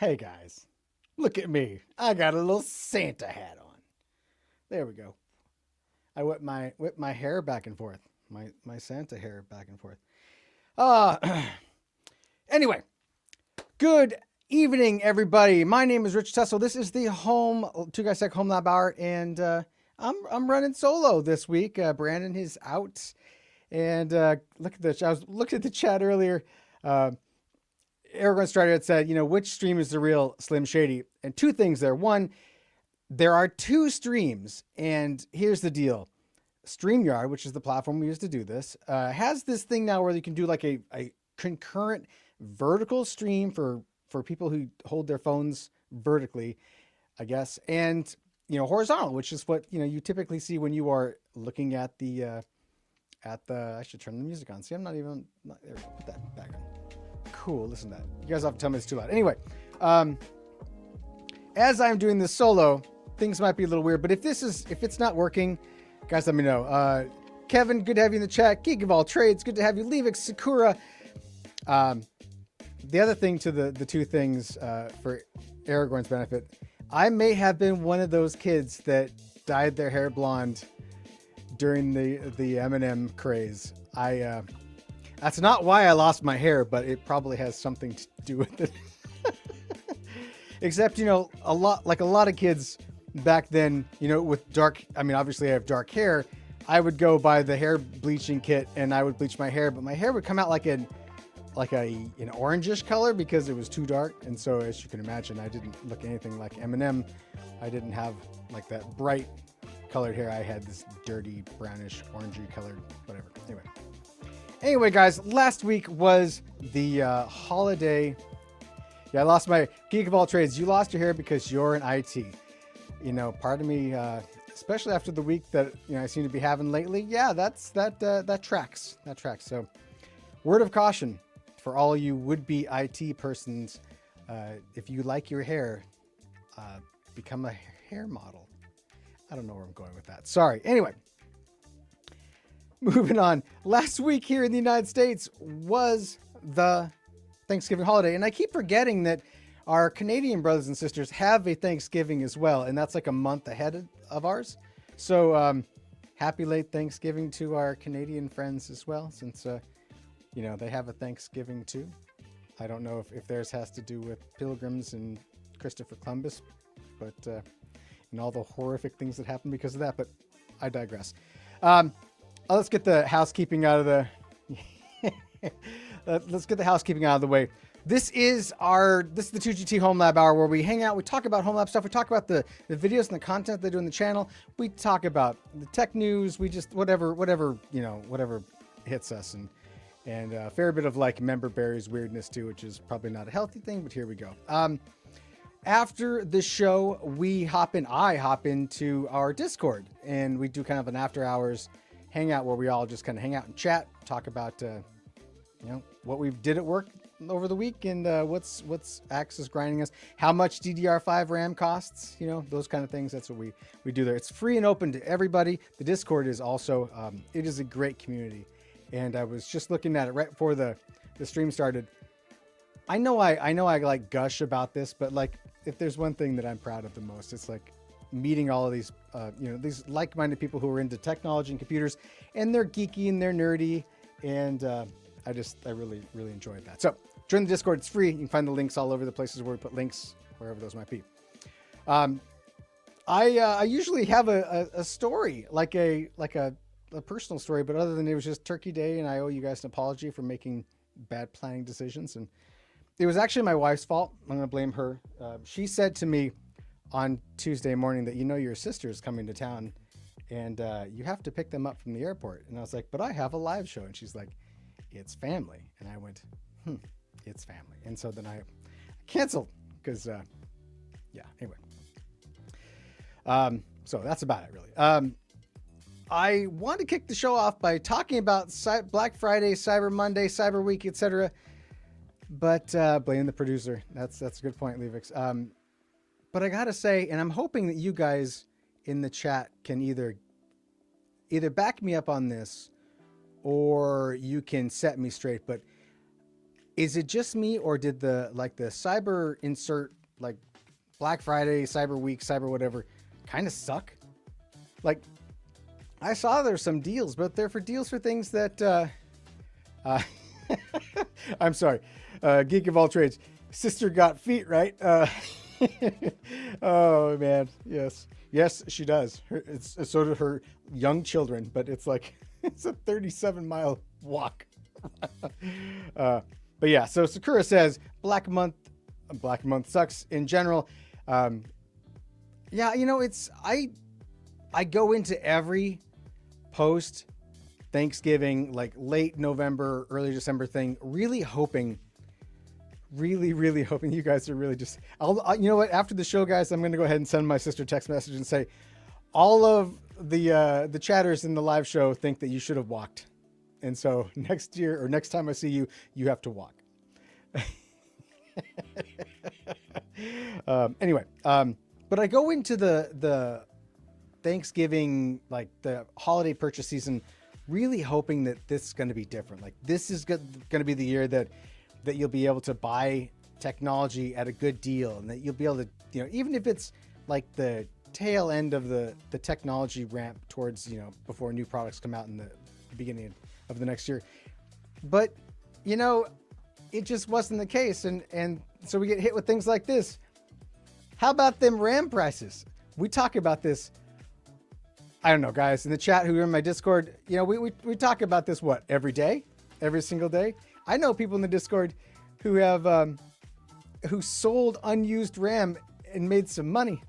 Hey guys, look at me. I got a little Santa hat on. There we go. I whip my hair back and forth. My Santa hair back and forth. Uh anyway, good evening everybody. My name is Rich Tessel. This is the Two Guys Tech Homelab Hour, and I'm running solo this week. Brandon is out, and look at this. I was looking at the chat earlier. Aragorn Strider had said, which stream is the real Slim Shady? And two things there. One, there are two streams, and here's the deal. StreamYard, which is the platform we use to do this, has this thing now where you can do like a concurrent vertical stream for people who hold their phones vertically, I guess, and horizontal, which is what you typically see when you are looking at the I should turn the music on. See, I'm not even there. We go. Put that back on. Cool. Listen to that. You guys have to tell me it's too loud. Anyway, as I'm doing this solo, things might be a little weird, but if it's not working, guys, let me know. Kevin, good to have you in the chat. Geek of all trades, good to have you. Leavix, Sakura. The other thing to the two things for Aragorn's benefit, I may have been one of those kids that dyed their hair blonde during the Eminem craze. That's not why I lost my hair, but it probably has something to do with it. Except, a lot of kids back then, with obviously I have dark hair. I would go buy the hair bleaching kit and I would bleach my hair, but my hair would come out like an orangish color because it was too dark. And so, as you can imagine, I didn't look anything like Eminem. I didn't have like that bright colored hair. I had this dirty brownish orangey colored whatever. Anyway, guys, last week was the holiday. Yeah, I lost my Geek of all trades. You lost your hair because you're in IT. Part of me, especially after the week that I seem to be having lately. Yeah, that tracks. That tracks. So, word of caution for all you would-be IT persons: if you like your hair, become a hair model. I don't know where I'm going with that. Sorry. Anyway. Moving on. Last week here in the United States was the Thanksgiving holiday. And I keep forgetting that our Canadian brothers and sisters have a Thanksgiving as well. And that's like a month ahead of ours. So happy late Thanksgiving to our Canadian friends as well, since, they have a Thanksgiving too. I don't know if theirs has to do with pilgrims and Christopher Columbus, but and all the horrific things that happened because of that. But I digress. Let's get the housekeeping out of the way. This is the 2GT Home Lab Hour, where we hang out, we talk about Home Lab stuff, we talk about the videos and the content they do on the channel, we talk about the tech news, we just whatever hits us, and a fair bit of like member berries weirdness too, which is probably not a healthy thing, but here we go. After the show, I hop into our Discord, and we do kind of an after hours hangout where we all just kind of hang out and chat, talk about what we did at work over the week, and what's Axis grinding us, how much DDR5 RAM costs, those kind of things. That's what we do there. It's free and open to everybody. The Discord is also it is a great community, and I was just looking at it right before the stream started. I know I like gush about this, but like if there's one thing that I'm proud of the most, it's like meeting all of these these like-minded people who are into technology and computers, and they're geeky and they're nerdy, and I really enjoyed that. So join the Discord. It's free. You can find the links all over the places where we put links, wherever those might be. I usually have a story, like a personal story, but other than it was just Turkey Day, and I owe you guys an apology for making bad planning decisions, and it was actually my wife's fault. I'm going to blame her. She said to me on Tuesday morning that your sister is coming to town, and you have to pick them up from the airport. And I was like, but I have a live show. And she's like, it's family. And I went, it's family. And so then I canceled because, anyway. So that's about it, really. I want to kick the show off by talking about Black Friday, Cyber Monday, Cyber Week, etc. But blame the producer. That's a good point, Leavix. But I gotta say, and I'm hoping that you guys in the chat can either back me up on this, or you can set me straight. But Is it just me, or did the cyber insert, like Black Friday, Cyber Week, Cyber whatever, kind of suck? Like, I saw there's some deals, but they're for deals for things that I'm sorry, Geek of all trades, sister got feet, right? Oh man, yes, she does. It's so do her young children, but it's like it's a 37-mile walk. But yeah, so Sakura says Black Month sucks in general. Yeah, it's I go into every post Thanksgiving, like late November, early December thing, really hoping you guys are really just, you know what? After the show, guys, I'm going to go ahead and send my sister text message and say, all of the chatters in the live show think that you should have walked. And so next year or next time I see you, you have to walk. Anyway, but I go into the Thanksgiving, like the holiday purchase season, really hoping that this is going to be different. Like this is going to be the year that you'll be able to buy technology at a good deal, and that you'll be able to, even if it's like the tail end of the technology ramp towards, before new products come out in the beginning of the next year. But, it just wasn't the case. And so we get hit with things like this. How about them RAM prices? We talk about this. I don't know, guys, in the chat who are in my Discord, we talk about this, every day, every single day. I know people in the Discord who have, who sold unused RAM and made some money.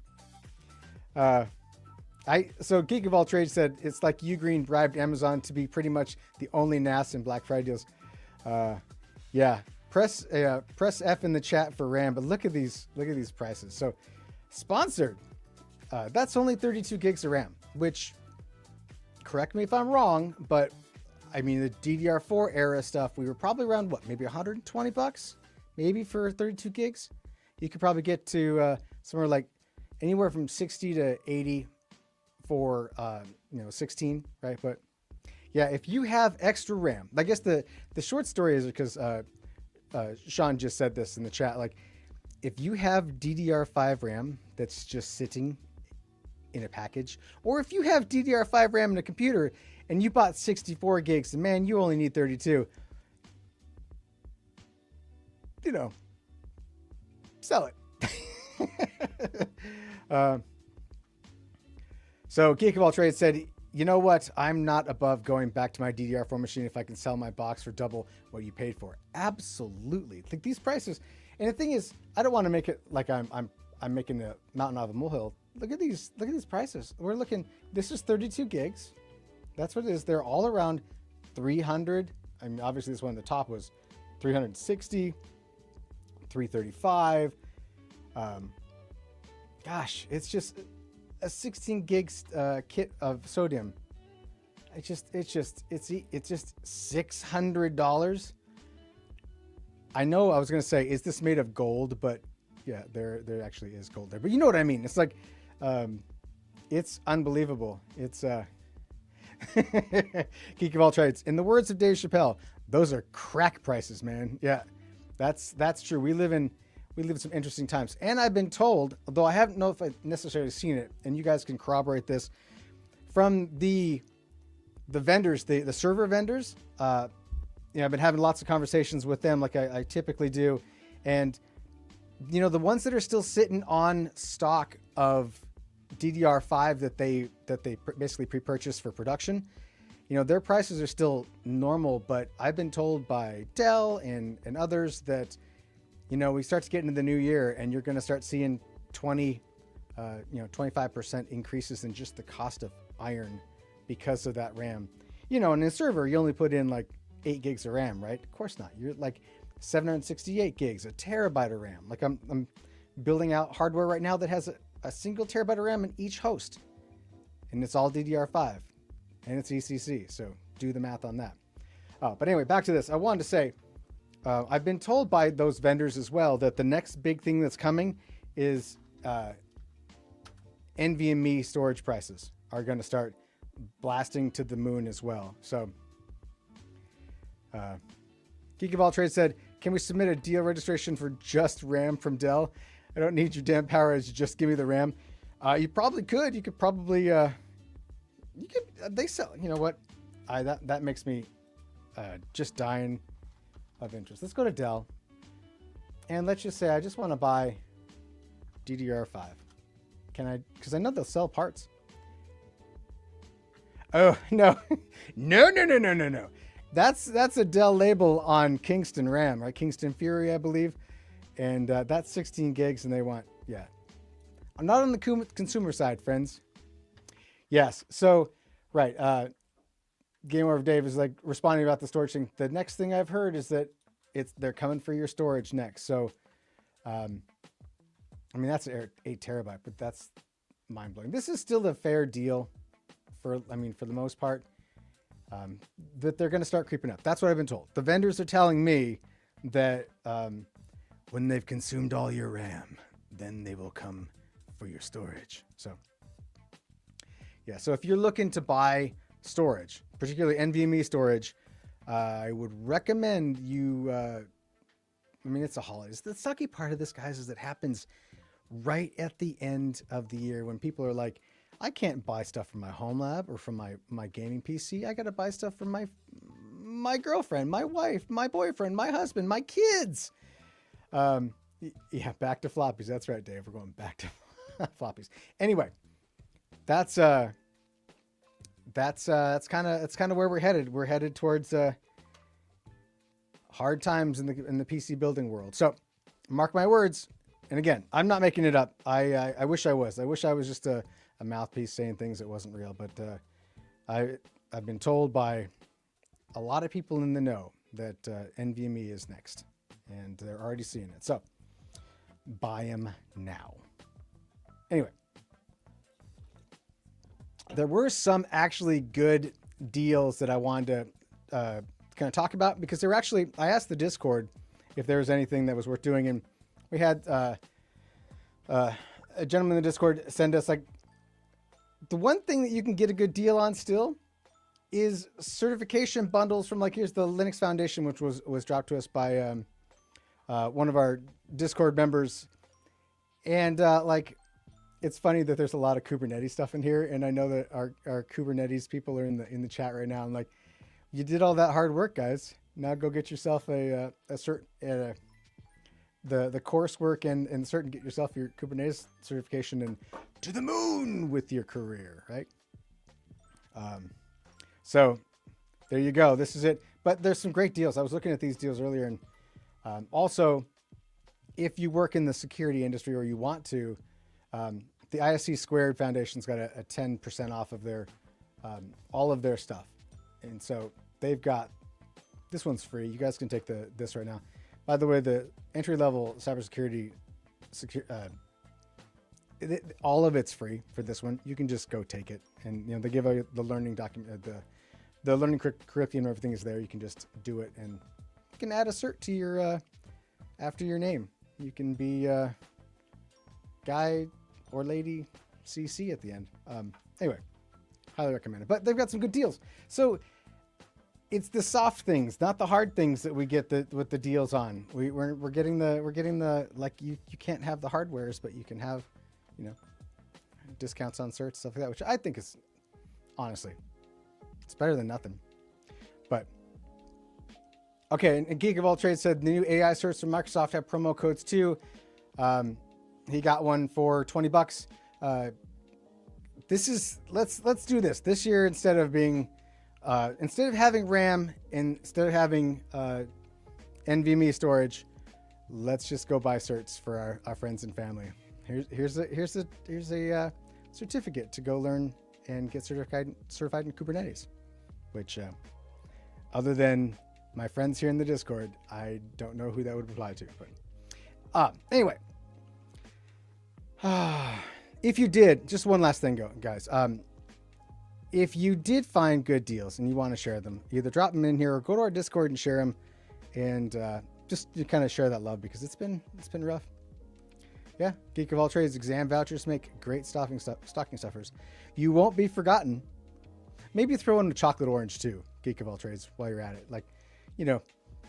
So Geek of all trades said, it's like Ugreen bribed Amazon to be pretty much the only NAS in Black Friday deals. Yeah, press F in the chat for RAM, but look at these prices. So sponsored, that's only 32 gigs of RAM, which, correct me if I'm wrong, but I mean, the DDR4 era stuff, we were probably around maybe $120, maybe for 32 gigs. You could probably get to somewhere like anywhere from 60 to 80 for 16, right? But yeah, if you have extra RAM, I guess the short story is, because Sean just said this in the chat, like if you have DDR5 RAM that's just sitting in a package, or if you have DDR5 RAM in a computer and you bought 64 gigs, and man, you only need 32, sell it. So Geek of all trades said, you know what? I'm not above going back to my DDR4 machine if I can sell my box for double what you paid for. Absolutely. Like these prices. And the thing is, I don't want to make it like I'm making a mountain out of a molehill. Look at these prices. We're looking, this is 32 gigs. That's what it is. They're all around 300. I mean, obviously this one at the top was 360, 335. Gosh, it's just a 16 gigs kit of sodium. It's just $600. I know I was going to say, is this made of gold? But yeah, there actually is gold there. But you know what I mean? It's like, it's unbelievable. It's Geek of all trades. In the words of Dave Chappelle, those are crack prices, man. Yeah, that's true. We live in some interesting times. And I've been told, although I haven't know if I've necessarily seen it, and you guys can corroborate this, from the vendors, the server vendors, I've been having lots of conversations with them like I typically do. And, the ones that are still sitting on stock of DDR5 that they basically pre-purchased for production, their prices are still normal. But I've been told by Dell and others that, we start to get into the new year and you're going to start seeing 25% increases in just the cost of iron because of that RAM. In a server, you only put in like 8 gigs of RAM, right? Of course not. You're like 768 gigs, a terabyte of RAM. Like I'm building out hardware right now that has a single terabyte of RAM in each host, and it's all DDR5 and it's ECC. So do the math on that. But anyway, back to this. I wanted to say, I've been told by those vendors as well that the next big thing that's coming is NVMe storage prices are going to start blasting to the moon as well. So Geek of all trades said, Can we submit a deal registration for just RAM from Dell? I don't need your damn power edge. Just give me the RAM. You probably could. You could probably, they sell, you know what? That makes me just dying of interest. Let's go to Dell. And let's just say I just want to buy DDR5. Can I? Because I know they'll sell parts. Oh, no. No. That's a Dell label on Kingston RAM, right? Kingston Fury, I believe. And that's 16 gigs, and they want, yeah. I'm not on the consumer side, friends. Yes, so, right. Game Over Dave is like responding about the storage thing. The next thing I've heard is that they're coming for your storage next. So, I mean, that's 8 terabyte, but that's mind blowing. This is still a fair deal for the most part. That they're going to start creeping up. That's what I've been told. The vendors are telling me that when they've consumed all your RAM, then they will come for your storage. So, yeah. So if you're looking to buy storage, particularly NVMe storage, I would recommend you. I mean, it's a holiday. The sucky part of this, guys, is it happens right at the end of the year when people are like, I can't buy stuff from my Homelab or from my gaming PC. I got to buy stuff from my girlfriend, my wife, my boyfriend, my husband, my kids. Yeah, back to floppies. That's right, Dave. We're going back to floppies. Anyway, that's kind of where we're headed. We're headed towards hard times in the PC building world. So mark my words. And again, I'm not making it up. I wish I was. I wish I was just a mouthpiece saying things that wasn't real. But I've been told by a lot of people in the know that NVMe is next. And they're already seeing it. So buy them now. Anyway, there were some actually good deals that I wanted to kind of talk about, because there were actually, I asked the Discord if there was anything that was worth doing. And we had a gentleman in the Discord send us, like, the one thing that you can get a good deal on still is certification bundles from, like, here's the Linux Foundation, which was dropped to us by one of our Discord members. And like, it's funny that there's a lot of Kubernetes stuff in here. And I know that our Kubernetes people are in the chat right now. I'm like, you did all that hard work, guys. Now go get yourself a cert, the coursework and the cert, and get yourself your Kubernetes certification and to the moon with your career, right? So there you go. This is it. But there's some great deals. I was looking at these deals earlier, and also, if you work in the security industry or you want to, the ISC Squared Foundation's got a 10% off of their all of their stuff. And so they've got, this one's free. You guys can take this right now. By the way, the entry-level cybersecurity, all of it's free for this one. You can just go take it. And, you know, they give out the learning document, the learning curriculum, everything is there. You can just do it, and you can add a cert to your, after your name. You can be guy or lady CC at the end. Anyway, highly recommend it. But they've got some good deals. So it's the soft things, not the hard things, that we get with the deals on. We're getting the like, you can't have the hardwares, but you can have, you know, discounts on certs, stuff like that, which I think is, honestly, it's better than nothing. But okay, and Geek of All Trades said the new AI certs from Microsoft have promo codes too. He got one for $20. This is, let's do this year. Instead of having RAM, instead of having NVMe storage, let's just go buy certs for our friends and family. Here's a certificate to go learn and get certified in Kubernetes, which other than my friends here in the Discord, I don't know who that would apply to. But anyway, if you did, just one last thing, guys. If you did find good deals and you want to share them, either drop them in here or go to our Discord and share them, and just to kind of share that love, because it's been rough. Yeah, Geek of All Trades exam vouchers make great stocking stuffers. You won't be forgotten. Maybe throw in a chocolate orange too, Geek of All Trades, while you're at it. Like, you know,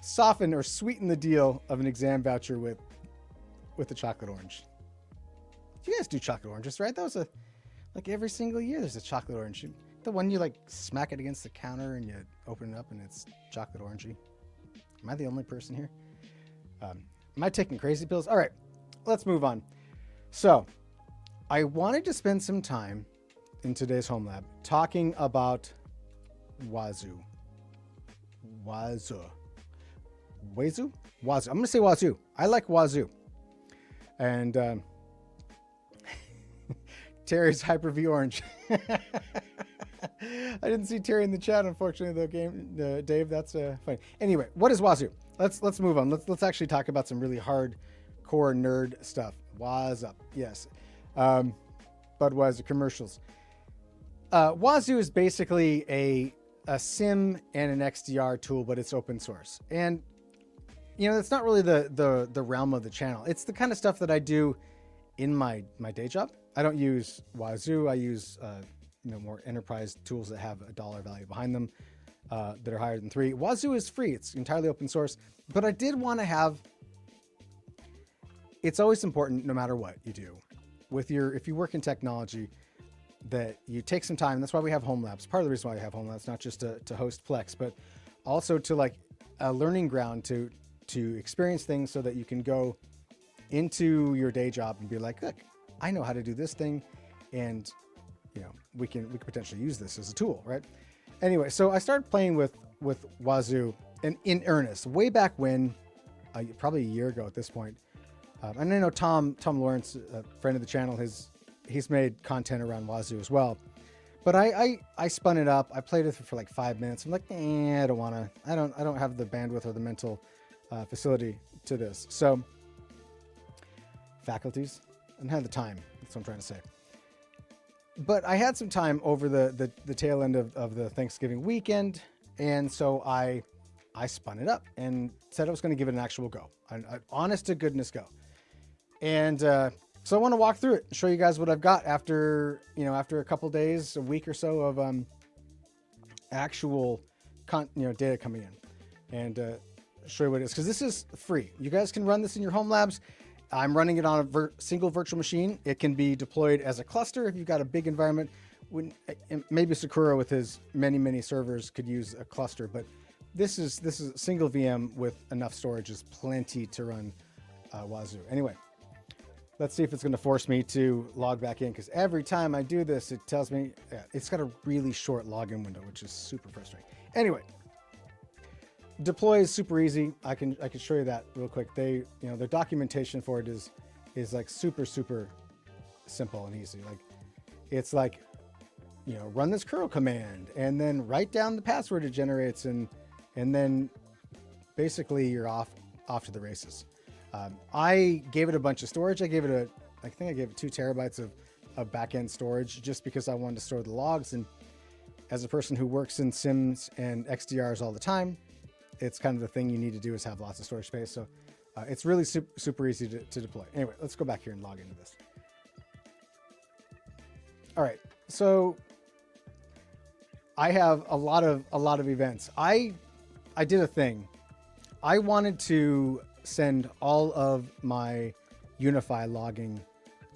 soften or sweeten the deal of an exam voucher with a chocolate orange. You guys do chocolate oranges, right? That was like every single year there's a chocolate orange. The one you like smack it against the counter and you open it up and it's chocolate orangey. Am I the only person here? Am I taking crazy pills? All right, let's move on. So I wanted to spend some time in today's home lab talking about Wazoo. I'm going to say Wazoo. I like Wazoo. And Terry's Hyper-V Orange. I didn't see Terry in the chat, unfortunately, Dave. That's funny. Anyway, what is Wazoo? Let's move on. Let's actually talk about some really hardcore nerd stuff. Waz up, yes. Budweiser commercials. Wazoo is basically a SIM and an XDR tool, but it's open source. And you know, it's not really the realm of the channel. It's the kind of stuff that I do in my day job. I don't use Wazoo. I use more enterprise tools that have a dollar value behind them that are higher than 3. Wazoo is free. It's entirely open source. But I did want to have. It's always important, no matter what you do, if you work in technology, that you take some time. That's why we have home labs. Part of the reason why we have home labs, not just to host Plex, but also to like a learning ground to experience things so that you can go into your day job and be like, look, I know how to do this thing, and we can potentially use this as a tool, right? Anyway, so I started playing with Wazoo and in earnest way back when, probably a year ago at this point. And I know Tom Lawrence, a friend of the channel, he's made content around Wazoo as well. But I spun it up. I played it for like 5 minutes. I'm like, I don't want to. I don't have the bandwidth or the mental facility to this. So faculties, I don't have the time. That's what I'm trying to say. But I had some time over the tail end of the Thanksgiving weekend, and so I spun it up and said I was going to give it an actual go, an honest to goodness go. And so I want to walk through it and show you guys what I've got after a couple days, a week or so of actual data coming in, and show you what it is, because this is free. You guys can run this in your home labs. I'm running it on a single virtual machine. It can be deployed as a cluster if you've got a big environment. Maybe Sakura with his many servers could use a cluster, but this is a single VM with enough storage is plenty to run Wazoo. Anyway, let's see if it's going to force me to log back in, because every time I do this, it tells me it's got a really short login window, which is super frustrating. Anyway, deploy is super easy. I can show you that real quick. Their documentation for it is like super simple and easy. Like it's like, run this curl command and then write down the password it generates, and then basically you're off to the races. I gave it a bunch of storage. I think I gave it 2 terabytes of backend storage just because I wanted to store the logs. And as a person who works in SIMs and XDRs all the time, it's kind of the thing you need to do is have lots of storage space. So it's really super easy to deploy. Anyway, let's go back here and log into this. All right, so I have a lot of events. I did a thing. I wanted to send all of my Unify logging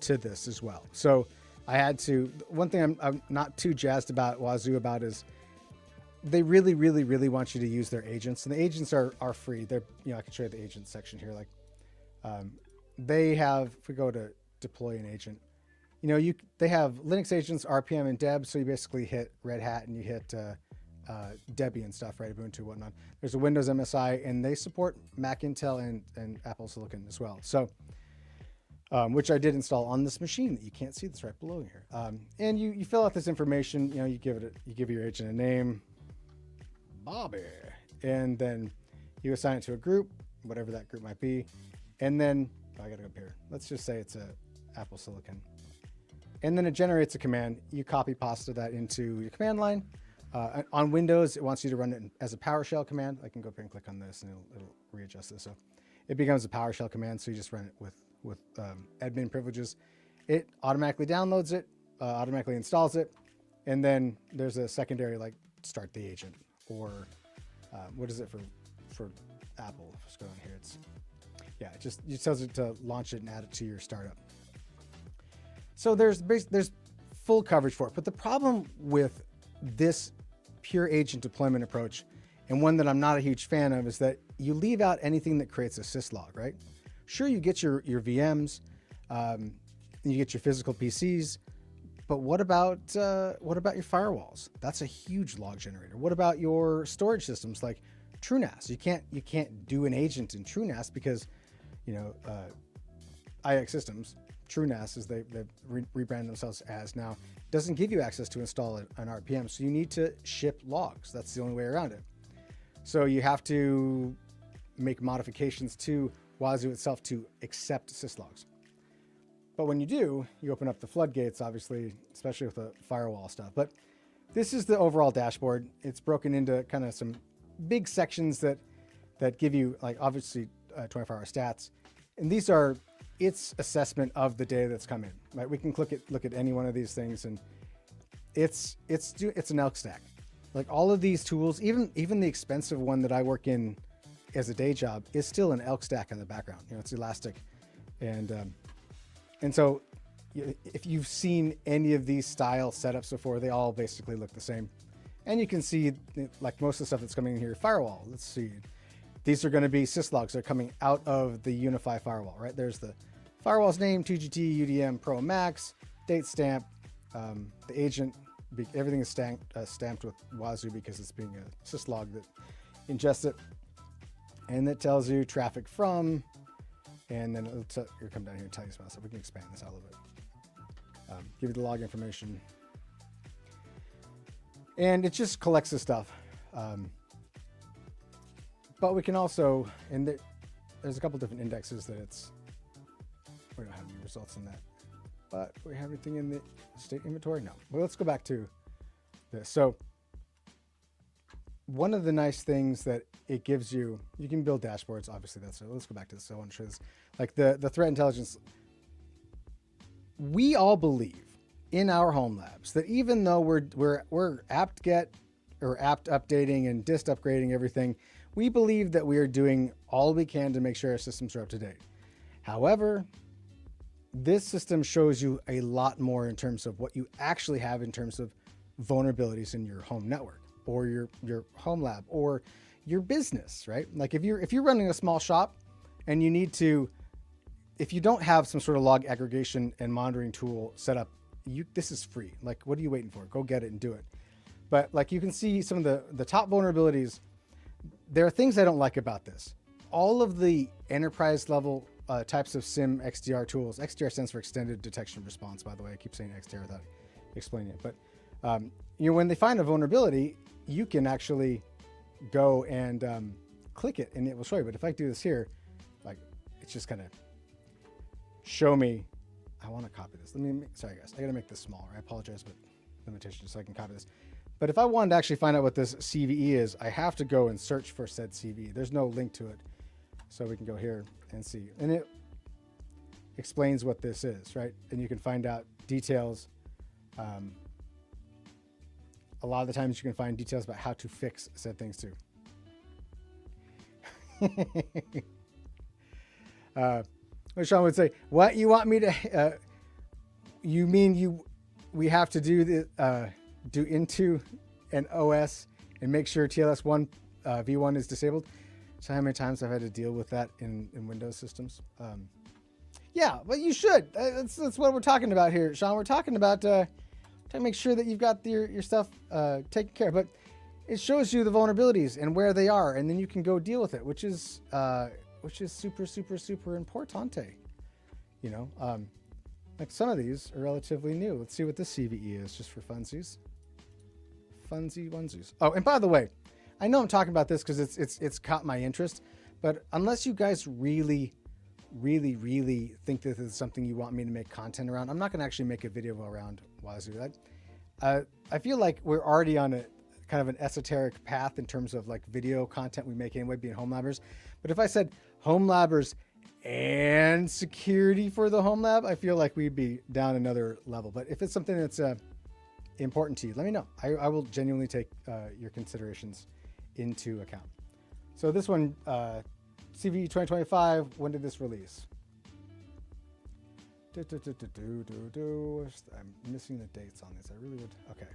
to this as well. So I had to. One thing I'm not too jazzed about Wazoo about is they really want you to use their agents, and the agents are free. They're, I can show you the agent section here. Like, they have, if we go to deploy an agent, they have Linux agents, RPM, and Deb. So you basically hit Red Hat and you hit Debian and stuff, right? Ubuntu, whatnot. There's a Windows MSI, and they support Mac, Intel, and Apple Silicon as well. So, which I did install on this machine that you can't see that's right below here. And you fill out this information. You give your agent a name, Bobby, and then you assign it to a group, whatever that group might be, and then I gotta go up here. Let's just say it's a Apple Silicon, and then it generates a command. You copy pasta that into your command line. On Windows, it wants you to run it as a PowerShell command. I can go up here and click on this, and it'll readjust this. So it becomes a PowerShell command. So you just run it with admin privileges. It automatically downloads it, automatically installs it, and then there's a secondary like start the agent. Or what is it for Apple. Let's go on here. Yeah, it just tells it to launch it and add it to your startup. So there's full coverage for it. But the problem with this pure agent deployment approach, and one that I'm not a huge fan of, is that you leave out anything that creates a syslog, right? Sure, you get your VMs, you get your physical PCs, but what about your firewalls? That's a huge log generator. What about your storage systems like TrueNAS? You can't do an agent in TrueNAS because, IX Systems, TrueNAS, as they've rebranded themselves as now, doesn't give you access to install an RPM. So you need to ship logs. That's the only way around it. So you have to make modifications to Wazoo itself to accept syslogs. But when you do, you open up the floodgates, obviously, especially with the firewall stuff. But this is the overall dashboard. It's broken into kind of some big sections that give you, like, obviously 24-hour stats. And these are its assessment of the data that's come in, right? We can look at any one of these things, and it's an elk stack. Like, all of these tools, even the expensive one that I work in as a day job, is still an elk stack in the background. It's elastic. And so if you've seen any of these style setups before, they all basically look the same. And you can see, like most of the stuff that's coming in here, firewall. Let's see. These are going to be syslogs that are coming out of the Unify firewall, right? There's the firewall's name, 2GT, UDM, Pro Max, date stamp, the agent, everything is stamped with Wazoo because it's being a syslog that ingests it. And that tells you traffic from, and then it'll come down here and tell you some stuff. We can expand this out a little bit. Give you the log information. And it just collects the stuff. But we can also, and there's a couple different indexes that we don't have any results in that. But we have everything in the state inventory? No. Well, let's go back to this. So one of the nice things that it gives you can build dashboards. Obviously, let's go back to this. So I want to show this. Like the threat intelligence. We all believe in our home labs that even though we're apt-get or apt updating and dist upgrading everything, we believe that we are doing all we can to make sure our systems are up to date. However, this system shows you a lot more in terms of what you actually have in terms of vulnerabilities in your home network or your home lab or your business, right? Like if you're running a small shop and you need to, if you don't have some sort of log aggregation and monitoring tool set up, this is free. Like, what are you waiting for? Go get it and do it. But like you can see some of the top vulnerabilities. There are things I don't like about this. All of the enterprise level types of SIM XDR tools. XDR stands for Extended Detection Response, by the way. I keep saying XDR without explaining it. But when they find a vulnerability, you can actually go and click it and it will show you. But if I do this here, like, it's just gonna show me. I want to copy this. Sorry guys, I gotta make this smaller. I apologize, but limitations, so I can copy this. But if I wanted to actually find out what this CVE is, I have to go and search for said CVE. There's no link to it. So we can go here and see. And it explains what this is, right? And you can find out details. A lot of the times you can find details about how to fix said things too. What Sean would say, what you want me to, you mean we have to do into an OS and make sure TLS1 v1 is disabled? So how many times I've had to deal with that in Windows systems? Yeah, but you should. That's what we're talking about here, Sean. We're talking about trying to make sure that you've got your stuff taken care of. But it shows you the vulnerabilities and where they are, and then you can go deal with it, which is super, super, super importante. Like some of these are relatively new. Let's see what this CVE is, just for funsies. Funsy onesies. Oh, and by the way, I know I'm talking about this because it's caught my interest, but unless you guys really, really, really think that this is something you want me to make content around, I'm not going to actually make a video around Wazoo. I feel like we're already on a kind of an esoteric path in terms of like video content we make anyway, being home labbers. But if I said home labbers and security for the home lab, I feel like we'd be down another level. But if it's something that's important to you, let me know. I will genuinely take your considerations into account. So this one, CV 2025, when did this release? I'm missing the dates on this. I really would. Okay.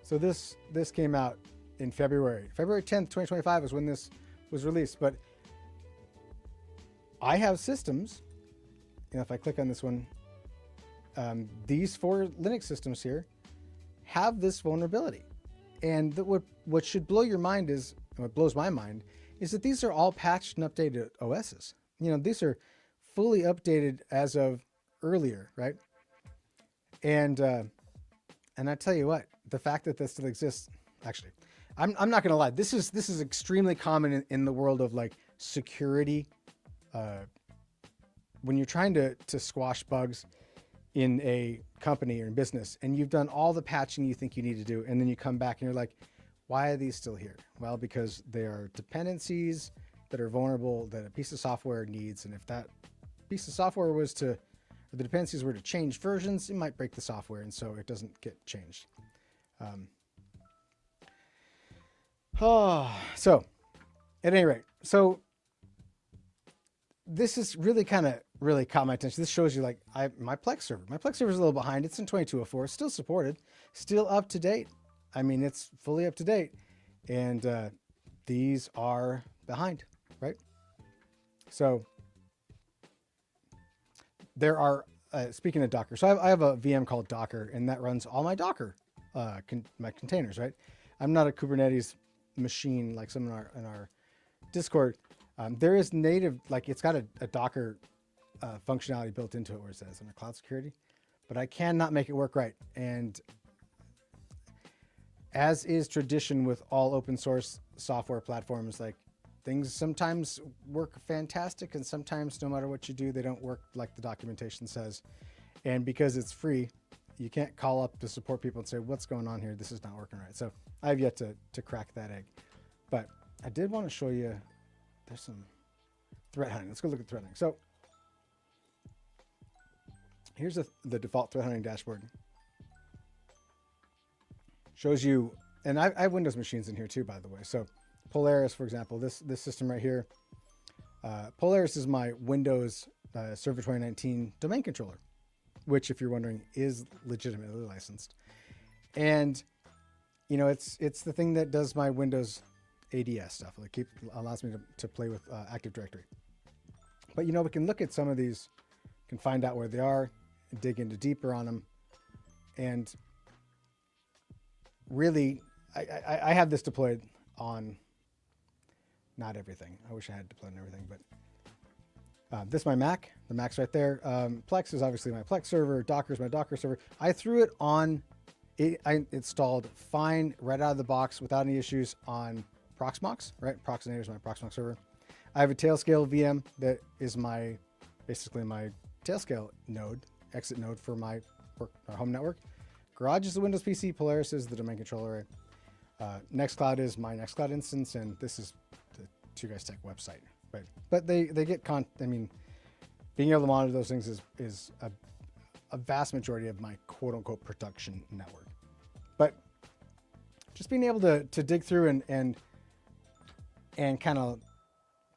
So this came out in February. February 10th, 2025 is when this was released. But I have systems, if I click on this one, these 4 Linux systems here have this vulnerability. And what should blow your mind is, what blows my mind, is that these are all patched and updated OSs. These are fully updated as of earlier, right? And I tell you what, the fact that this still exists, actually, I'm not gonna lie, this is extremely common in the world of like security. When you're trying to squash bugs in a company or in business, and you've done all the patching you think you need to do, and then you come back and you're like, why are these still here? Well, because they are dependencies that are vulnerable that a piece of software needs, and if that piece of software was to, or the dependencies were to change versions, it might break the software, and so it doesn't get changed. So at any rate, so this is really really caught my attention. This shows you like my Plex server. My Plex server is a little behind. It's in 2204, still supported, still up to date. I mean, it's fully up to date, and these are behind, right? So there are, speaking of Docker, so I have a VM called Docker, and that runs all my Docker, my containers, right? I'm not a Kubernetes machine like some in our Discord. There is native, like it's got a Docker functionality built into it where it says under cloud security, but I cannot make it work right. And as is tradition with all open source software platforms, like things sometimes work fantastic, and sometimes no matter what you do, they don't work like the documentation says. And because it's free, you can't call up to support people and say, what's going on here? This is not working right. So I've yet to crack that egg. But I did want to show you, there's some threat hunting. Let's go look at threat hunting. So here's the default threat hunting dashboard. Shows you, and I have Windows machines in here too, by the way. So Polaris, for example, this system right here, Polaris is my Windows Server 2019 domain controller, which, if you're wondering, is legitimately licensed. And it's the thing that does my Windows ADS stuff. It allows me to play with Active Directory. But we can look at some of these, can find out where they are, dig into deeper on them, and really, I have this deployed on not everything. I wish I had deployed on everything, but this is my Mac. The Mac's right there. Plex is obviously my Plex server. Docker is my Docker server. I threw it on. I installed fine right out of the box without any issues on Proxmox. Right, Proxinator is my Proxmox server. I have a Tailscale VM that is basically my Tailscale node, exit node for my home network. Garage is the Windows PC. Polaris is the domain controller. Nextcloud is my Nextcloud instance, and this is the Two Guys Tech website. Right, but they get I mean, being able to monitor those things is a vast majority of my quote unquote production network. But just being able to dig through and kind of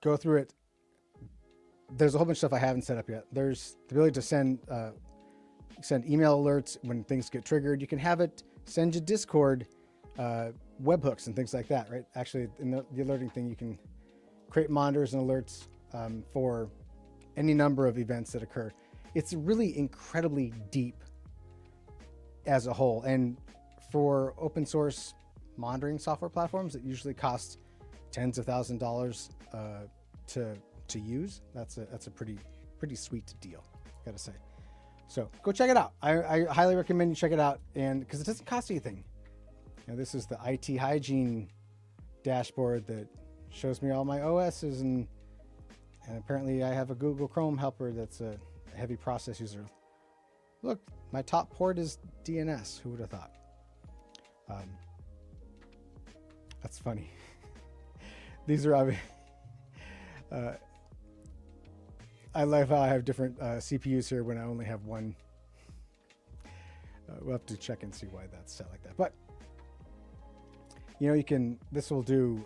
go through it. There's a whole bunch of stuff I haven't set up yet. There's the ability to send email alerts when things get triggered. You can have it send you Discord webhooks and things like that, right? Actually, in the alerting thing, you can create monitors and alerts for any number of events that occur. It's really incredibly deep as a whole. And for open source monitoring software platforms, it usually costs tens of thousands of dollars to use. That's a pretty sweet deal, gotta say. So go check it out. I highly recommend you check it out, and because it doesn't cost anything. This is the IT hygiene dashboard that shows me all my OSs, and apparently I have a Google Chrome helper that's a heavy process user. Look, my top port is DNS. Who would have thought? That's funny. These are I love how I have different CPUs here when I only have one. We'll have to check and see why that's set like that. But this will do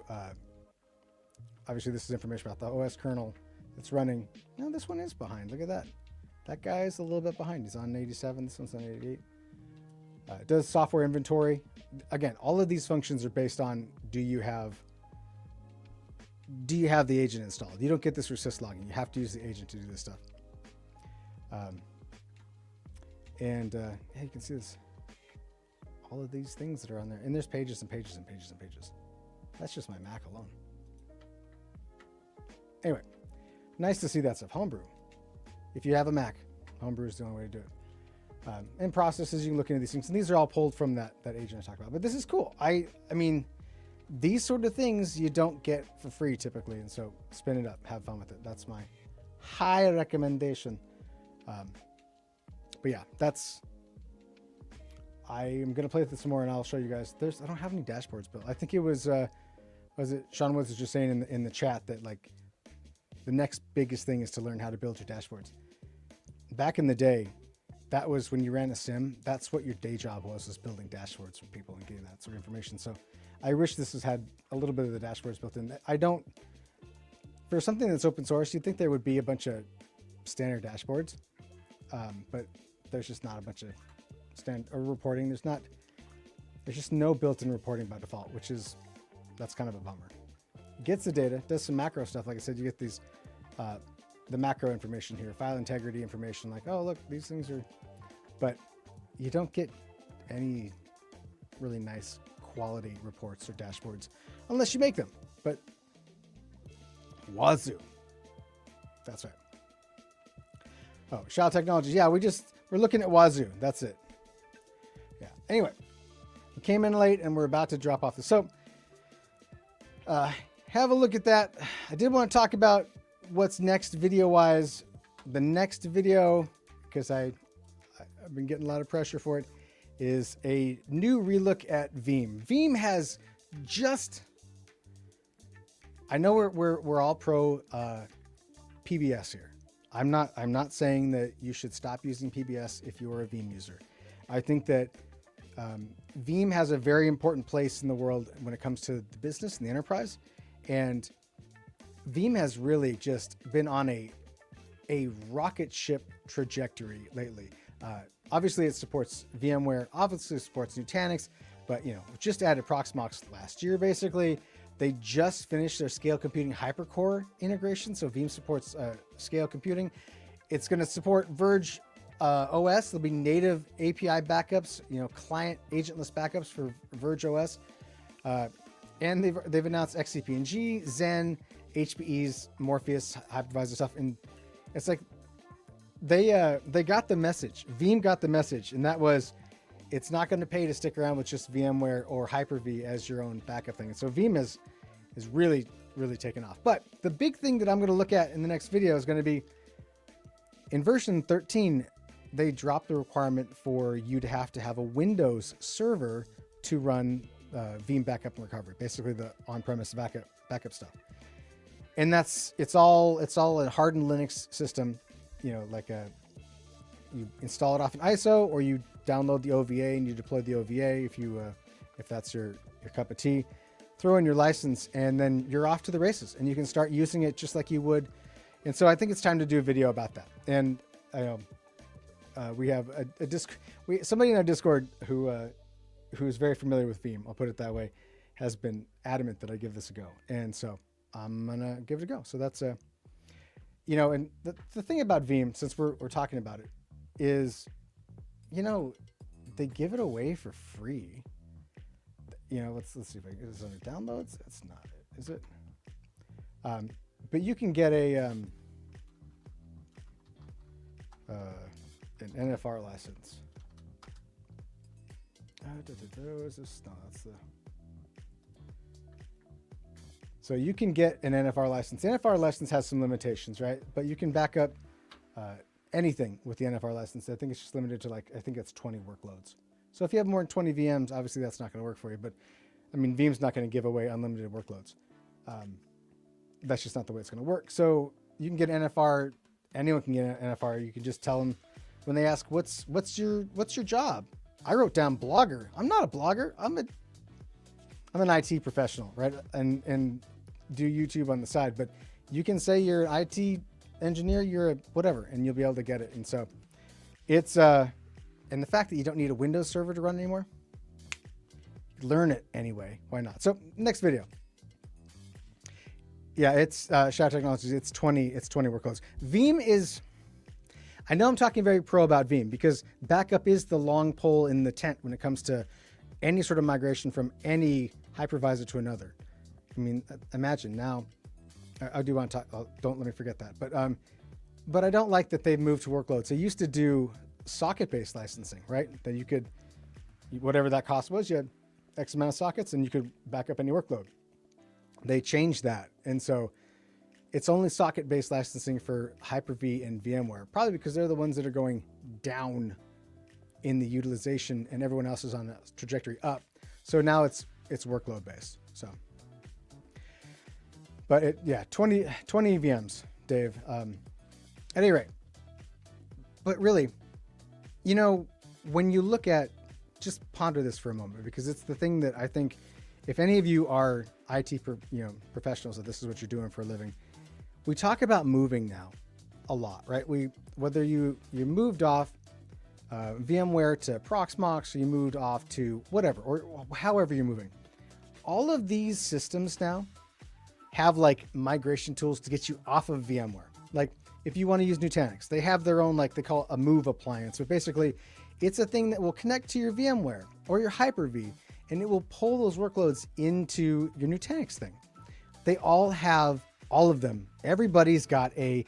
obviously this is information about the OS kernel that's running. No, this one is behind. Look at that. That guy is a little bit behind. He's on 87. This one's on 88. It does software inventory. Again, all of these functions are based on do you have the agent installed? You don't get this through syslogging. You have to use the agent to do this stuff. Yeah, you can see this. All of these things that are on there. And there's pages and pages and pages and pages. That's just my Mac alone. Anyway, nice to see that stuff. Homebrew. If you have a Mac, Homebrew is the only way to do it. And processes, you can look into these things. And these are all pulled from that agent I talked about. But this is cool. I mean, these sort of things you don't get for free typically. And so spin it up. Have fun with it. That's my high recommendation. But yeah, I am going to play with this some more and I'll show you guys. I don't have any dashboards built. I think it was it Sean Woods was just saying in the chat that like the next biggest thing is to learn how to build your dashboards. Back in the day, that was when you ran a sim. That's what your day job was building dashboards for people and getting that sort of information. So I wish this has had a little bit of the dashboards built in. For something that's open source, you'd think there would be a bunch of standard dashboards, but there's just not a bunch of reporting. There's just no built-in reporting by default, that's kind of a bummer. Gets the data, does some macro stuff. Like I said, you get these, the macro information here, file integrity information, like, oh, look, these things are, but you don't get any really nice quality reports or dashboards unless you make them. But Wazoo. That's right. Oh, Shao Technologies. Yeah, we're looking at Wazoo. That's it. Yeah. Anyway, we came in late and we're about to drop off this. So have a look at that. I did want to talk about what's next video-wise. The next video, because I've been getting a lot of pressure for it, is a new relook at Veeam. Veeam has just, I know we're all pro PBS here. I'm not saying that you should stop using PBS if you're a Veeam user. I think that Veeam has a very important place in the world when it comes to the business and the enterprise. And Veeam has really just been on a rocket ship trajectory lately. Obviously it supports VMware, obviously it supports Nutanix, but just added Proxmox last year, basically. They just finished their scale computing hypercore integration. So Veeam supports scale computing. It's going to support Verge OS. There'll be native API backups, client agentless backups for Verge OS. And they've announced XCP-ng, Zen, HPE's Morpheus hypervisor stuff. And it's like they got the message. Veeam got the message, and that was, it's not going to pay to stick around with just VMware or Hyper-V as your own backup thing. And so Veeam is really, really taken off. But the big thing that I'm going to look at in the next video is going to be in version 13, they dropped the requirement for you to have a Windows server to run Veeam backup and recovery, basically the on-premise backup stuff. And it's all a hardened Linux system, like you install it off an ISO, or you download the OVA and you deploy the OVA if that's your cup of tea. Throw in your license, and then you're off to the races, and you can start using it just like you would. And so I think it's time to do a video about that. And we have somebody in our Discord who's very familiar with Veeam, I'll put it that way, has been adamant that I give this a go. And so I'm gonna give it a go. So that's and the thing about Veeam, since we're talking about it, is they give it away for free. Let's see if is it under downloads. That's not it, is it? But you can get an NFR license. Is this? No, that's the. So you can get an NFR license. The NFR license has some limitations, right? But you can back up anything with the NFR license. I think it's just limited to I think it's 20 workloads. So if you have more than 20 VMs, obviously that's not going to work for you. But I mean, Veeam's not going to give away unlimited workloads. That's just not the way it's going to work. So you can get NFR. Anyone can get an NFR. You can just tell them when they ask, "What's your job?" I wrote down blogger. I'm not a blogger. I'm an IT professional, right? And do YouTube on the side, but you can say you're an IT engineer, you're a whatever, and you'll be able to get it. And so it's, and the fact that you don't need a Windows server to run anymore, learn it anyway. Why not? So next video. Yeah, it's Shadow Technologies. It's 20 workloads. Veeam is, I know I'm talking very pro about Veeam because backup is the long pole in the tent when it comes to any sort of migration from any hypervisor to another. I mean, imagine now, I do want to talk, don't let me forget that. But I don't like that they've moved to workloads. They used to do socket-based licensing, right? That you could, whatever that cost was, you had X amount of sockets and you could back up any workload. They changed that. And so it's only socket-based licensing for Hyper-V and VMware, probably because they're the ones that are going down in the utilization and everyone else is on a trajectory up. So now it's workload-based. So, but yeah, 20 VMs, Dave. At any rate, but really, you know, when you look at, just ponder this for a moment, because it's the thing that I think, if any of you are IT professionals, that this is what you're doing for a living, we talk about moving now a lot, right? Whether you moved off VMware to Proxmox, or you moved off to whatever, or however you're moving, all of these systems now have like migration tools to get you off of VMware. Like if you want to use Nutanix, they have their own, like they call it a move appliance, but basically it's a thing that will connect to your VMware or your Hyper-V, and it will pull those workloads into your Nutanix thing. They all have, all of them, everybody's got a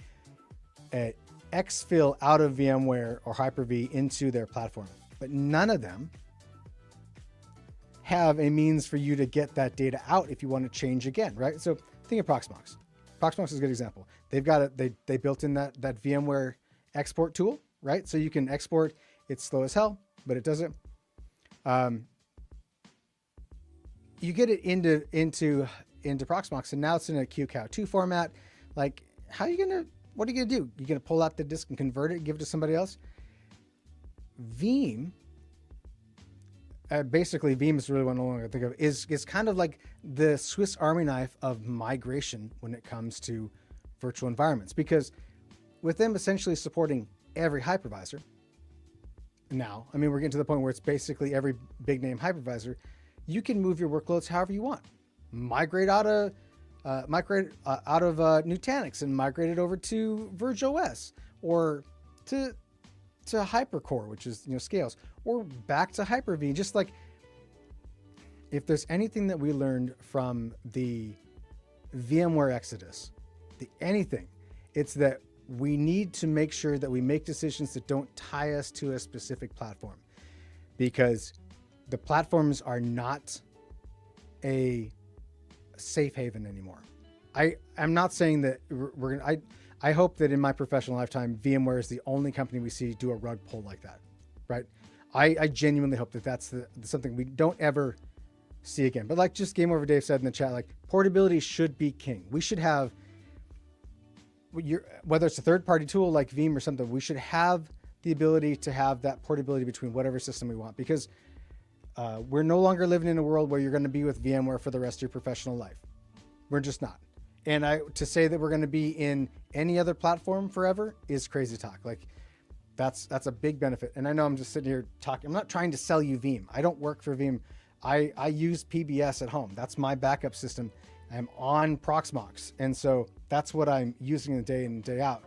exfil out of VMware or Hyper-V into their platform, but none of them have a means for you to get that data out if you want to change again, right? So think of Proxmox. Proxmox is a good example. They've got it, they built in that VMware export tool, right? So you can export. It's slow as hell, but it does it. You get it into Proxmox, and now it's in a QCOW2 format. Like, what are you gonna do? You're gonna pull out the disk and convert it and give it to somebody else? Veeam, basically Veeam is really what I want to think of, is kind of like the Swiss Army knife of migration when it comes to virtual environments, because with them essentially supporting every hypervisor now, I mean, we're getting to the point where it's basically every big name hypervisor. You can move your workloads however you want. Migrate out of Nutanix and migrate it over to VergeOS, or to HyperCore, which is, Scales, or back to Hyper-V. Just like, if there's anything that we learned from the VMware Exodus, it's that we need to make sure that we make decisions that don't tie us to a specific platform, because the platforms are not a safe haven anymore. I'm not saying that we're gonna, I hope that in my professional lifetime, VMware is the only company we see do a rug pull like that, right? I genuinely hope that that's something we don't ever see again. But like just Game Over Dave said in the chat, like portability should be king. We should have, whether it's a third-party tool like Veeam or something, we should have the ability to have that portability between whatever system we want, because we're no longer living in a world where you're going to be with VMware for the rest of your professional life. We're just not. And to say that we're going to be in any other platform forever is crazy talk. Like that's a big benefit. And I know I'm just sitting here talking. I'm not trying to sell you Veeam. I don't work for Veeam. I use PBS at home. That's my backup system. I'm on Proxmox. And so that's what I'm using the day in and day out.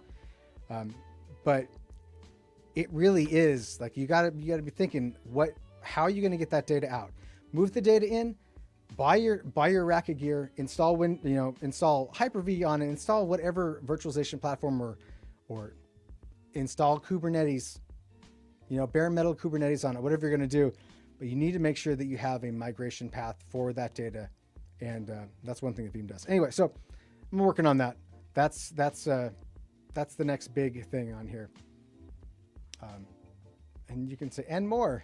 But it really is like, you gotta be thinking, how are you going to get that data out? Move the data in, buy your rack of gear, install install Hyper-V on it, install whatever virtualization platform, or install Kubernetes, bare metal Kubernetes on it, whatever you're going to do. But you need to make sure that you have a migration path for that data. And that's one thing that Veeam does. Anyway, so I'm working on that. That's the next big thing on here. And you can say, and more.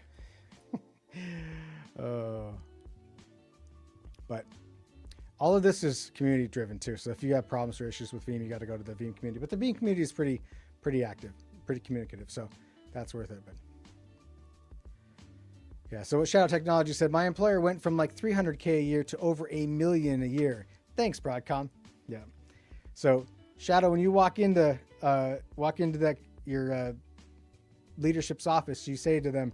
But all of this is community driven too. So if you have problems or issues with Veeam, you got to go to the Veeam community. But the Veeam community is pretty active, pretty communicative. So that's worth it. But yeah. So what Shadow Technology said, my employer went from like $300K a year to over $1 million a year. Thanks, Broadcom. Yeah. So Shadow, when you walk into that your leadership's office, you say to them,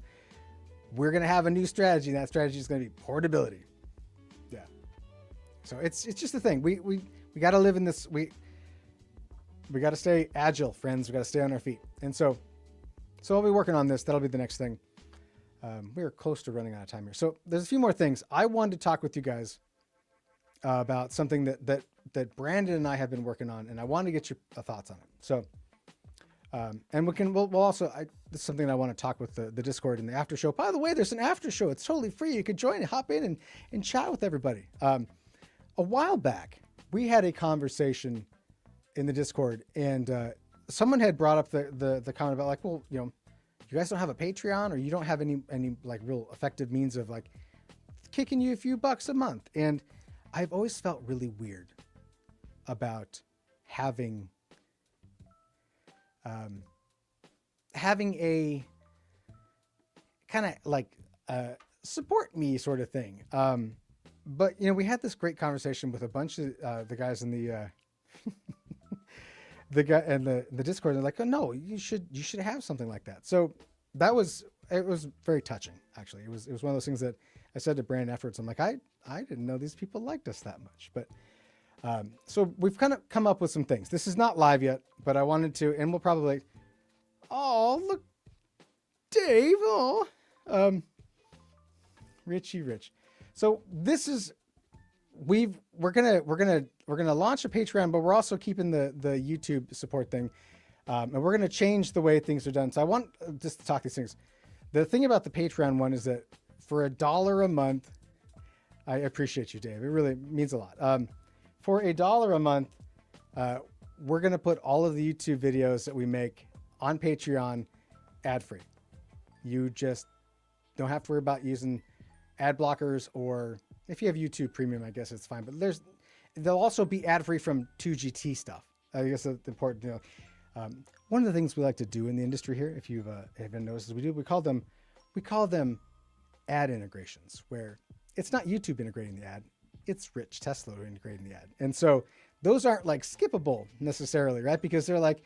we're going to have a new strategy. And that strategy is going to be portability. Yeah. So it's just the thing. We got to live in this. We got to stay agile, friends. We got to stay on our feet. And so I'll be working on this. That'll be the next thing. We are close to running out of time here. So there's a few more things. I wanted to talk with you guys about something that Brandon and I have been working on, and I want to get your thoughts on it. So, and we'll also, this is something I want to talk with the Discord and the after show. By the way, there's an after show. It's totally free. You could join and hop in and chat with everybody. A while back, we had a conversation in the Discord, and someone had brought up the comment about like, well, you know, you guys don't have a Patreon, or you don't have any like real effective means of like kicking you a few bucks a month. And I've always felt really weird about having a kind of like support me sort of thing. But you know, we had this great conversation with a bunch of the guys in the the guy and the Discord. They're like, oh no, you should have something like that. So it was very touching, actually. It was one of those things that I said to Brandon afterwards. I'm like, I didn't know these people liked us that much. But so we've kind of come up with some things. This is not live yet, but I wanted to, and we'll probably, oh look, Dave, oh, Richie Rich. So this is, we're gonna launch a Patreon, but we're also keeping the YouTube support thing, and we're gonna change the way things are done. So I want just to talk these things. The thing about the Patreon one is that for $1 a month, I appreciate you, Dave. It really means a lot. For $1 a month, we're gonna put all of the YouTube videos that we make on Patreon ad-free. You just don't have to worry about using ad blockers, or if you have YouTube Premium, I guess it's fine. But they'll also be ad-free from 2GT stuff. I guess that's important to know. One of the things we like to do in the industry here, if you've haven't noticed, is we call them ad integrations, where it's not YouTube integrating the ad, it's Rich Tesla integrating the ad. And so those aren't like skippable necessarily, right? Because they're like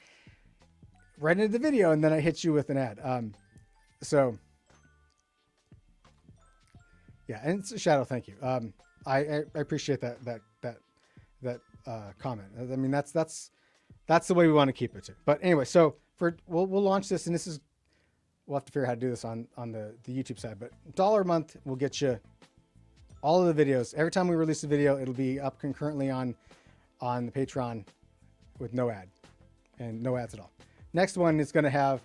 right into the video, and then I hit you with an ad. So yeah, and it's Shadow, thank you. I appreciate that comment. I mean, that's the way we want to keep it too. But anyway, so we'll launch this, and we'll have to figure out how to do this on the YouTube side. But $1 a month will get you all of the videos. Every time we release a video, it'll be up concurrently on the Patreon with no ad and no ads at all. Next one is going to have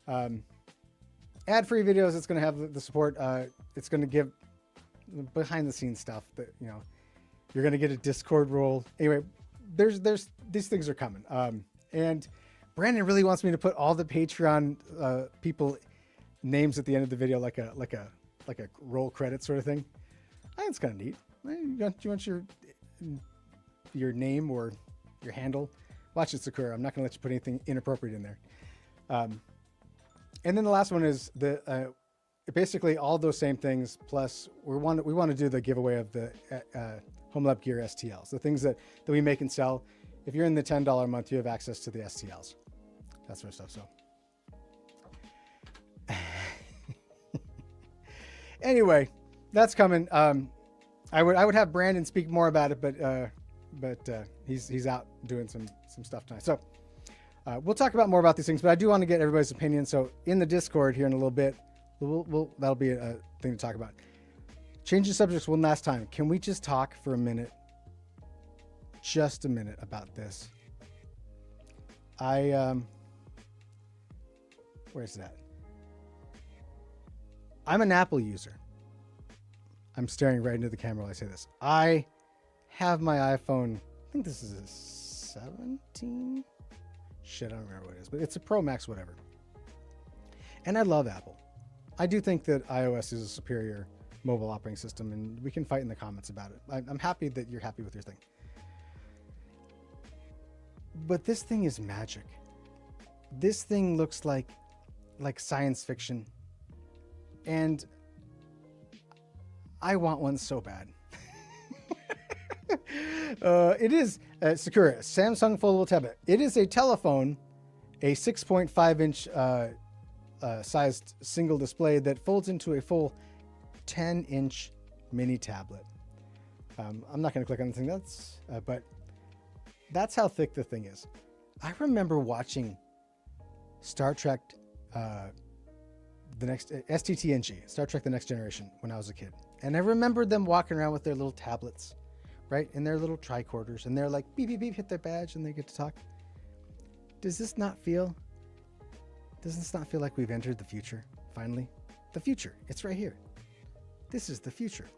ad-free videos. It's going to have the support. It's going to give behind the scenes stuff that, you know, you're going to get a Discord role. Anyway, there's these things are coming. And Brandon really wants me to put all the Patreon people names at the end of the video, like a roll credit sort of thing. I think it's kind of neat. You want your name or your handle? Watch it, Sakura. I'm not going to let you put anything inappropriate in there. And then the last one is basically all those same things. Plus, we want to do the giveaway of the Homelab gear STLs, the things that we make and sell. If you're in the $10 a month, you have access to the STLs, that sort of stuff. So anyway, that's coming. I would have Brandon speak more about it, but he's out doing some stuff tonight. So we'll talk about more about these things, but I do want to get everybody's opinion. So in the Discord here in a little bit, that'll be a thing to talk about. Change the subjects one last time. Can we just talk for a minute? Just a minute about this. Where's that? I'm an Apple user. I'm staring right into the camera while I say this. I have my iPhone. I think this is a 17. Shit, I don't remember what it is, but it's a Pro Max, whatever. And I love Apple. I do think that iOS is a superior mobile operating system, and we can fight in the comments about it. I'm happy that you're happy with your thing. But this thing is magic. This thing looks like science fiction. And I want one so bad. It is Sakura Samsung foldable tablet. It is a telephone, a 6.5-inch sized single display that folds into a full 10-inch mini tablet. I'm not going to click on the thing. But that's how thick the thing is. I remember watching Star Trek, the next STTNG, Star Trek: The Next Generation, when I was a kid, and I remember them walking around with their little tablets, right, in their little tricorders, and they're like beep beep beep, hit their badge, and they get to talk. Does this not feel like we've entered the future? Finally, the future. It's right here. This is the future.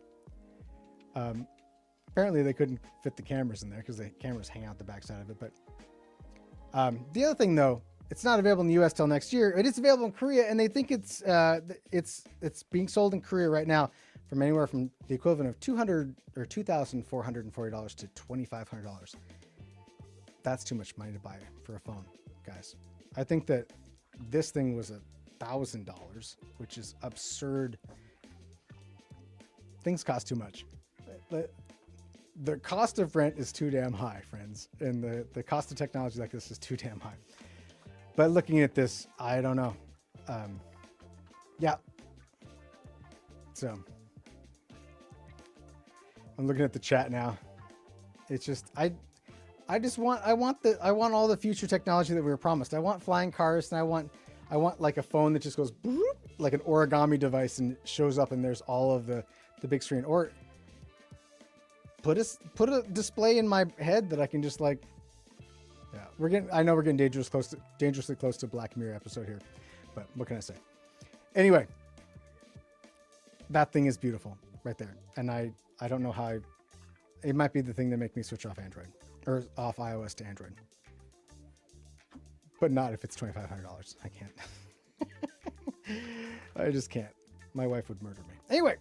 Apparently they couldn't fit the cameras in there because the cameras hang out the backside of it. But the other thing, though, it's not available in the U.S. till next year. It is available in Korea, and they think it's being sold in Korea right now from anywhere from the equivalent of $2,440 to $2,500. That's too much money to buy for a phone, guys. I think that this thing was $1,000, which is absurd. Things cost too much. The cost of rent is too damn high, friends, and the cost of technology like this is too damn high. But looking at this, I don't know. Yeah. So I'm looking at the chat now. It's just I want all the future technology that we were promised. I want flying cars, and I want like a phone that just goes bloop, like an origami device and shows up, and there's all of the big screen. Or put a display in my head that I can just like. Yeah, I know we're getting dangerously close to Black Mirror episode here, but what can I say? Anyway, that thing is beautiful right there, and I don't know how. It might be the thing that make me switch off Android or off iOS to Android, but not if it's $2,500. I can't. I just can't. My wife would murder me. Anyway.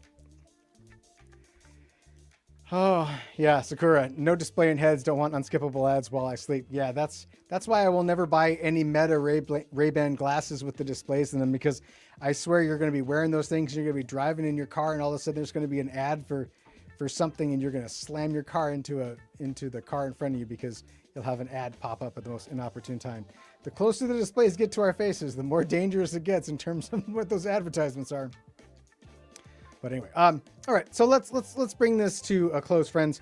Oh, yeah, Sakura. No display in heads. Don't want unskippable ads while I sleep. Yeah, that's why I will never buy any Meta Ray-Ban glasses with the displays in them, because I swear you're going to be wearing those things. You're going to be driving in your car, and all of a sudden there's going to be an ad for something, and you're going to slam your car into the car in front of you because you'll have an ad pop up at the most inopportune time. The closer the displays get to our faces, the more dangerous it gets in terms of what those advertisements are. But anyway, all right, so let's bring this to a close, friends.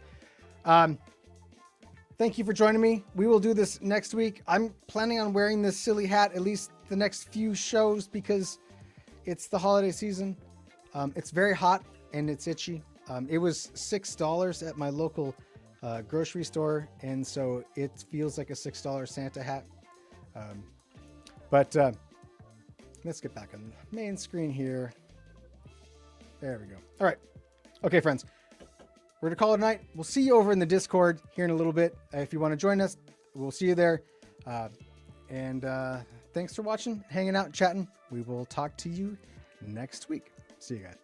Thank you for joining me. We will do this next week. I'm planning on wearing this silly hat at least the next few shows because it's the holiday season. It's very hot and it's itchy. It was $6 at my local grocery store, and so it feels like a $6 Santa hat. But let's get back on the main screen here. There we go. All right. Okay, friends. We're going to call it a night. We'll see you over in the Discord here in a little bit. If you want to join us, we'll see you there. And thanks for watching, hanging out, chatting. We will talk to you next week. See you guys.